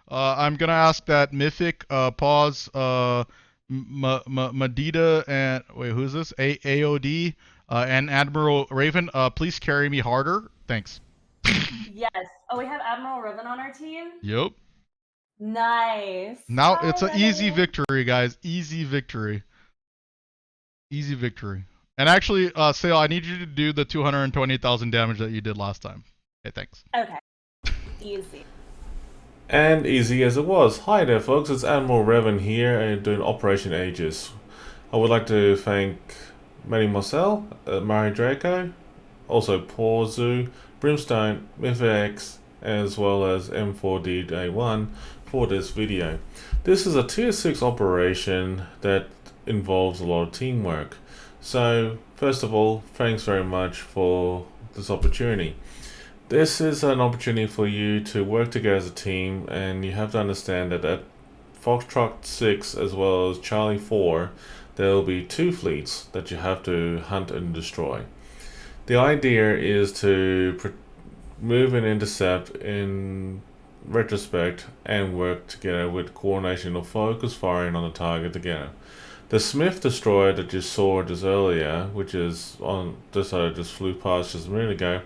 I'm gonna ask that Mythic pause Madita and wait, who's this? AOD and Admiral Raven. Please carry me harder. Thanks. Yes. Oh, we have Admiral Revan on our team? Yep. Nice. Now Hi, it's an easy Revan. victory, guys. Easy victory. Easy victory. And actually, Sale, I need you to do the 220,000 damage that you did last time. Okay, thanks. Okay, easy. And easy as it was. Hi there folks, it's Admiral Revan here and doing Operation Aegis. I would like to thank Mademosail, Maredraco, also Porzu, Brimstone, MythX, as well as M4D1 for this video. This is a tier 6 operation that involves a lot of teamwork. So first of all, thanks very much for this opportunity. This is an opportunity for you to work together as a team, and you have to understand that at Foxtrot 6 as well as Charlie 4, there will be two fleets that you have to hunt and destroy. The idea is to move and intercept in retrospect and work together with coordination of focus firing on the target together. The Smith destroyer that you saw just earlier, which is on this side, just flew past just a minute ago,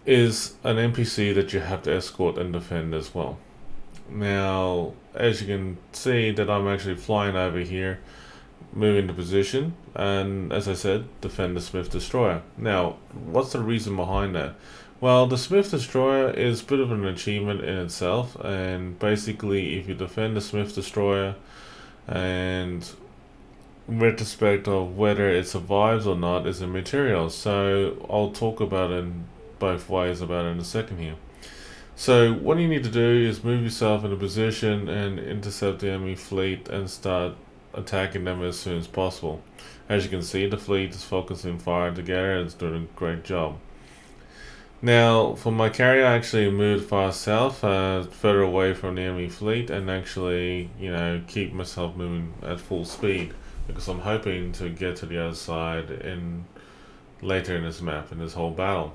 is an NPC that you have to escort and defend as well. Now, as you can see that I'm actually flying over here, moving to position, and as I said, defend the Smith Destroyer. Now, what's the reason behind that? Well, the Smith Destroyer is a bit of an achievement in itself, and basically if you defend the Smith Destroyer and in retrospect of whether it survives or not is immaterial. So I'll talk about it in both ways about it in a second here. So what you need to do is move yourself in a position and intercept the enemy fleet and start attacking them as soon as possible. As you can see, the fleet is focusing fire together and it's doing a great job. Now, for my carrier, I actually moved far south, further away from the enemy fleet, and actually, keep myself moving at full speed because I'm hoping to get to the other side later in this map, in this whole battle.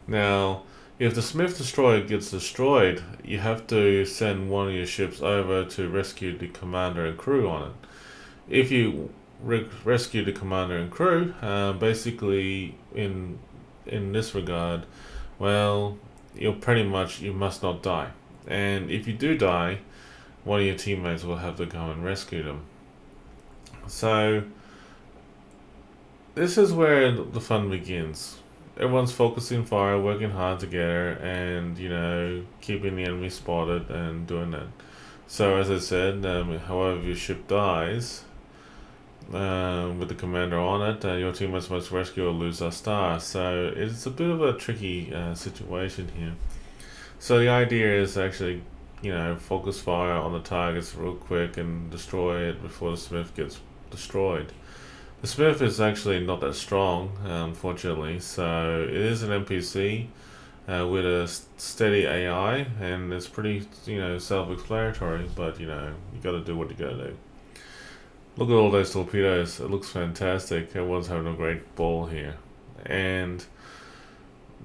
Now, if the Smith Destroyer gets destroyed, you have to send one of your ships over to rescue the commander and crew on it. If you rescue the commander and crew, basically in this regard, well, you must not die. And if you do die, one of your teammates will have to go and rescue them. So, this is where the fun begins. Everyone's focusing fire, working hard together, and keeping the enemy spotted and doing that. So as I said, however your ship dies, with the commander on it, your teammates must rescue or lose their star. So it's a bit of a tricky situation here. So the idea is actually, focus fire on the targets real quick and destroy it before the Smith gets destroyed. The Smith is actually not that strong, unfortunately, so it is an NPC with a steady AI, and it's pretty, self-explanatory, but, you gotta do what you gotta do. Look at all those torpedoes, it looks fantastic, everyone's having a great ball here. And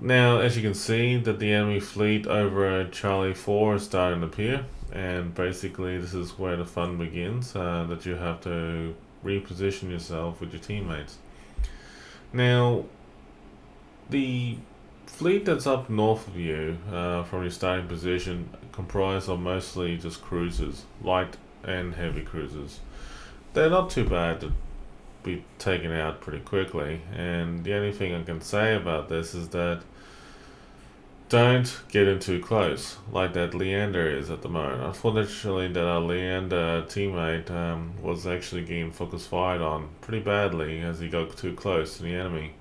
now, as you can see, that the enemy fleet over at Charlie 4 is starting to appear, and basically this is where the fun begins, that you have to reposition yourself with your teammates. Now, the fleet that's up north of you from your starting position comprise of mostly just cruisers, light and heavy cruisers. They're not too bad to be taken out pretty quickly, and the only thing I can say about this is that don't get in too close, like that Leander is at the moment. Unfortunately, that our Leander teammate was actually getting focus fired on pretty badly as he got too close to the enemy.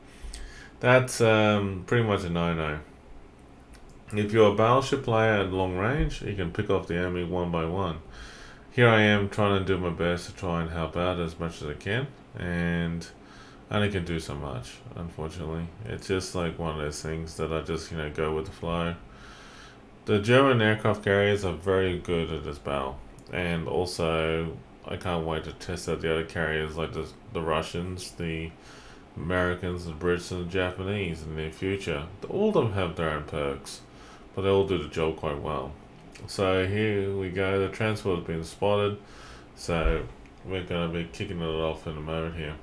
That's pretty much a no-no. If you're a battleship player at long range, you can pick off the enemy one by one. Here I am trying to do my best to try and help out as much as I can, and I only can do so much, unfortunately. It's just like one of those things that I just, go with the flow. The German aircraft carriers are very good at this battle, and also I can't wait to test out the other carriers like the Russians, the Americans, the Brits, and the Japanese in the near future. All of them have their own perks, but they all do the job quite well. So here we go, the transport has been spotted, so we're going to be kicking it off in a moment here.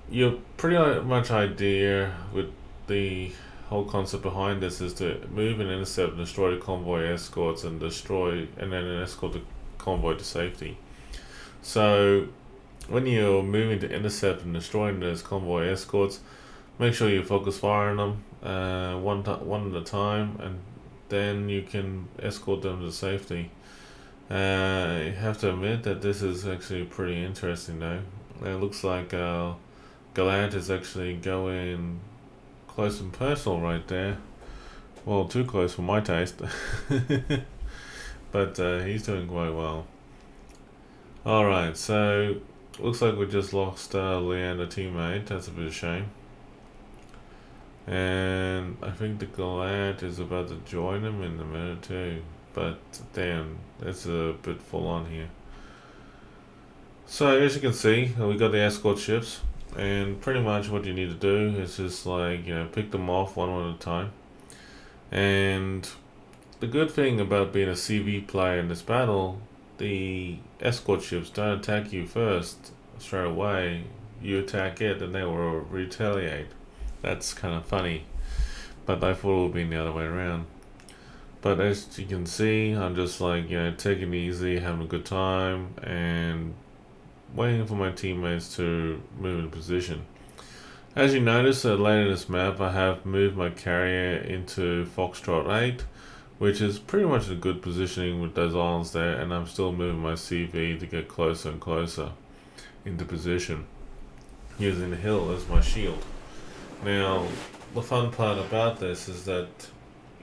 Your pretty much idea with the whole concept behind this is to move and intercept and destroy the convoy escorts and then escort the convoy to safety. So when you're moving to intercept and destroying those convoy escorts, make sure you focus fire on them one at a time, and then you can escort them to safety. I have to admit that this is actually pretty interesting though. It looks like Gallant is actually going close and personal right there. Well, too close for my taste. But he's doing quite well. Alright, so looks like we just lost Leander teammate. That's a bit of a shame. And I think the Gallant is about to join him in a minute too. But damn, that's a bit full on here. So as you can see, we got the escort ships. And pretty much what you need to do is just like, pick them off one at a time. And the good thing about being a CV player in this battle, the escort ships don't attack you first straight away. You attack it and they will retaliate. That's kind of funny, but I thought it would be the other way around. But as you can see, I'm just like, taking it easy, having a good time, and waiting for my teammates to move in position. As you notice later in this map, I have moved my carrier into Foxtrot 8, which is pretty much a good positioning with those islands there, and I'm still moving my CV to get closer and closer into position, using the hill as my shield. Now, the fun part about this is that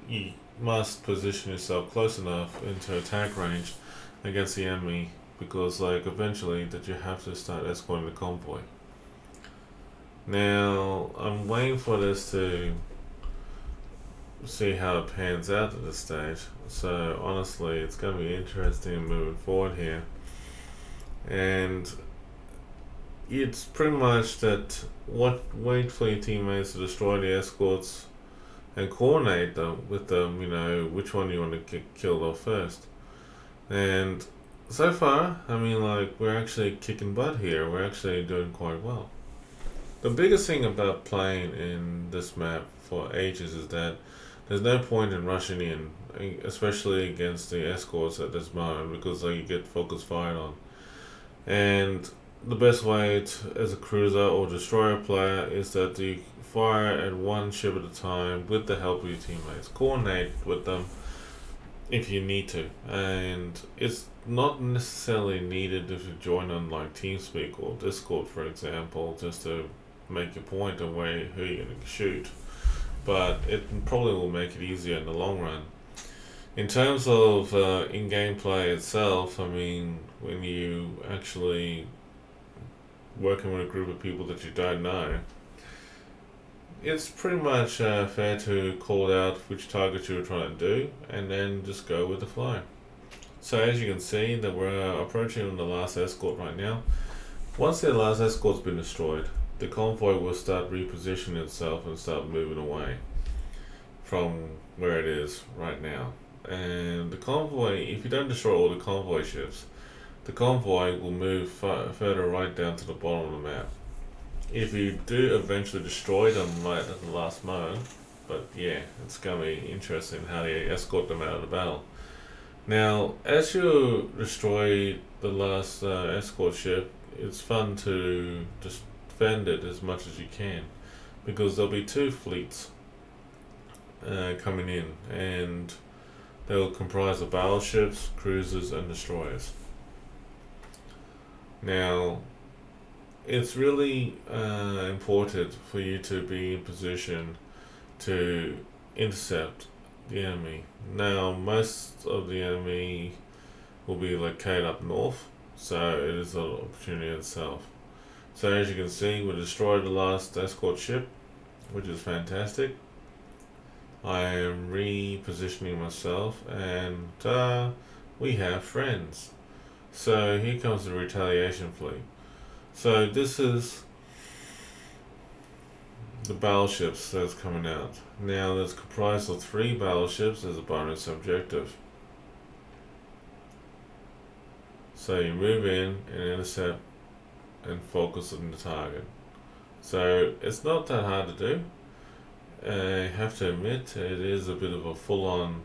you must position yourself close enough into attack range against the enemy, because eventually that you have to start escorting the convoy. Now I'm waiting for this to see how it pans out at this stage. So honestly, it's going to be interesting moving forward here. And it's pretty much that wait for your teammates to destroy the escorts and coordinate them with them, which one you want to get killed off first. And so far, we're actually kicking butt here. We're actually doing quite well. The biggest thing about playing in this map for Aegis is that there's no point in rushing in, especially against the escorts at this moment, because you get focus fired on. And the best way as a cruiser or destroyer player is that you fire at one ship at a time with the help of your teammates. Coordinate with them if you need to, and it's not necessarily needed if you join on TeamSpeak or Discord, for example, just to make your point on who you're going to shoot. But it probably will make it easier in the long run. In terms of in-game play itself, when you actually working with a group of people that you don't know, it's pretty much fair to call out which target you're trying to do and then just go with the flow. So as you can see that we're approaching on the last escort right now. Once the last escort's been destroyed, the convoy will start repositioning itself and start moving away from where it is right now. And the convoy, if you don't destroy all the convoy ships, the convoy will move further right down to the bottom of the map. If you do eventually destroy them right at the last moment, but yeah, it's going to be interesting how you escort them out of the battle. Now, as you destroy the last escort ship, it's fun to just defend it as much as you can, because there'll be two fleets coming in, and they'll comprise of battleships, cruisers, and destroyers. Now, it's really important for you to be in position to intercept the enemy. Now, most of the enemy will be located up north, so it is an opportunity itself. So as you can see, we destroyed the last escort ship, which is fantastic. I am repositioning myself, and we have friends. So here comes the retaliation fleet. So this is the battleships that's coming out. Now that's comprised of 3 battleships as a bonus objective. So you move in and intercept and focus on the target. So it's not that hard to do. I have to admit, it is a bit of a full-on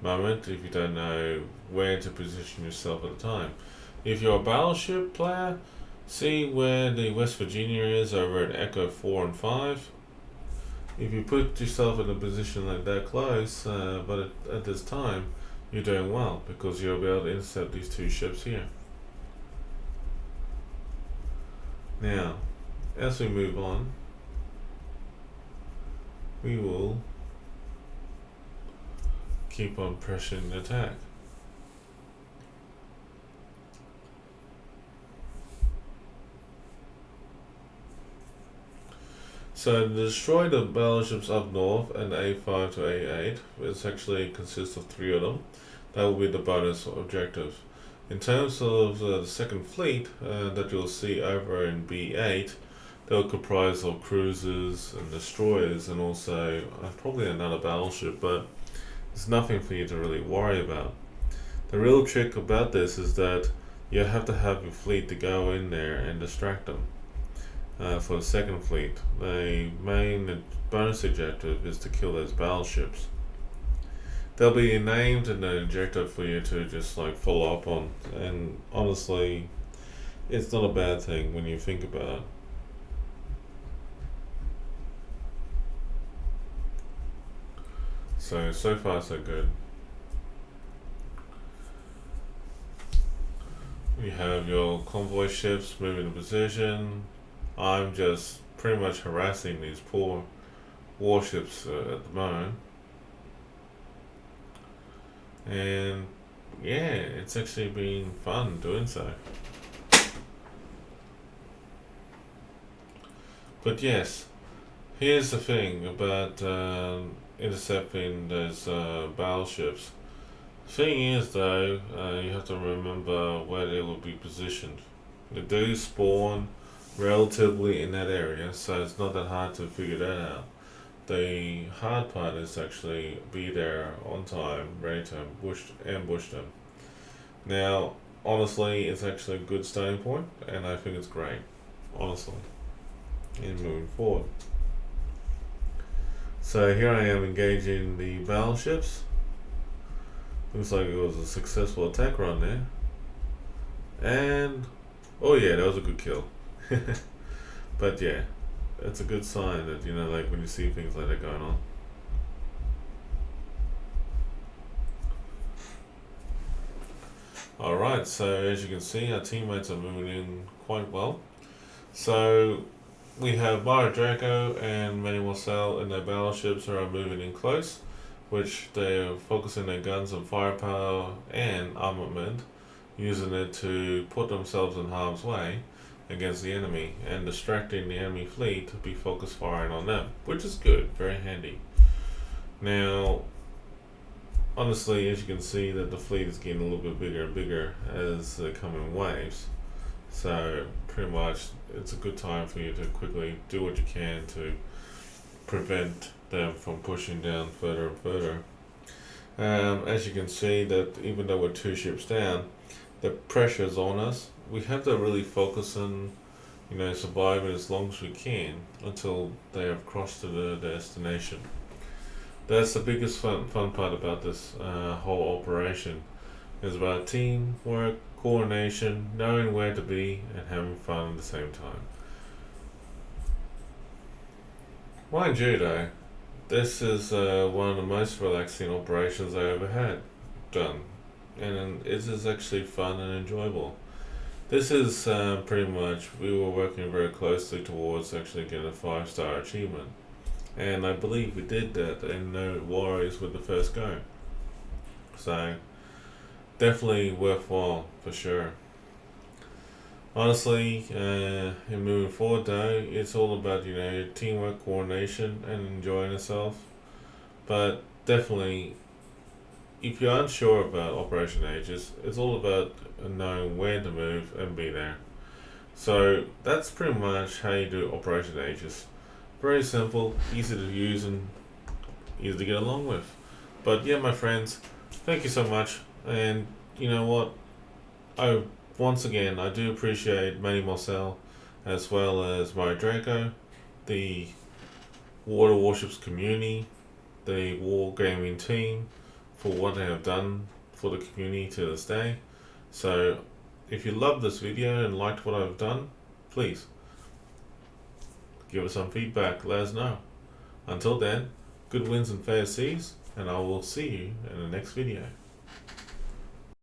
moment if you don't know where to position yourself at the time. If you're a battleship player, see where the West Virginia is over at Echo 4 and 5. If you put yourself in a position like that close, but at this time, you're doing well because you'll be able to intercept these two ships here. Now, as we move on, we will keep on pressing the attack. So to destroy the battleships up north and A5 to A8, which actually consists of 3 of them, that will be the bonus objective. In terms of the second fleet that you'll see over in B8, they'll comprise of cruisers and destroyers and also probably another battleship, but it's nothing for you to really worry about. The real trick about this is that you have to have your fleet to go in there and distract them. For the second fleet, the main bonus objective is to kill those battleships. They'll be named and an objective for you to just like follow up on, and honestly, it's not a bad thing when you think about it. So far so good. You have your convoy ships moving in position. I'm just pretty much harassing these poor warships at the moment. And yeah, it's actually been fun doing so. But yes, here's the thing about intercepting those battleships. The thing is though, you have to remember where they will be positioned. They do spawn relatively in that area, so it's not that hard to figure that out. The hard part is actually be there on time, ready to ambush them. Now, honestly, it's actually a good starting point, and I think it's great, honestly, in moving forward. So here I am engaging the battleships. Looks like it was a successful attack run there. And, oh yeah, that was a good kill. But yeah, it's a good sign that, you know, like when you see things like that going on. Alright, so as you can see, our teammates are moving in quite well. So we have Maredraco and Mademosail and their battleships are moving in close, which they're focusing their guns on firepower and armament, using it to put themselves in harm's way against the enemy and distracting the enemy fleet to be focused firing on them, which is good, very handy. Now, honestly, as you can see that the fleet is getting a little bit bigger and bigger as they come in waves. So pretty much it's a good time for you to quickly do what you can to prevent them from pushing down further and further. As you can see that even though we're 2 ships down, the pressure is on us. We have to really focus on, you know, surviving as long as we can until they have crossed to the destination. That's the biggest fun part about this whole operation. It's about teamwork, coordination, knowing where to be, and having fun at the same time. Mind you though, this is one of the most relaxing operations I ever had done, and it is actually fun and enjoyable. This is pretty much, we were working very closely towards actually getting a 5-star achievement, and I believe we did that in No Worries with the first go. So definitely worthwhile for sure. Honestly, in moving forward though, it's all about, you know, teamwork, coordination, and enjoying yourself. But definitely, if you're unsure about Operation Aegis, it's all about knowing where to move and be there. So that's pretty much how you do Operation Aegis. Very simple, easy to use, and easy to get along with. But yeah, my friends, thank you so much. And you know what? I once again, I do appreciate Mademosail as well as Maredraco, the World of Warships community, the Wargaming team for what they have done for the community to this day. So if you loved this video and liked what I've done, please give us some feedback, let us know. Until then, good winds and fair seas, and I will see you in the next video.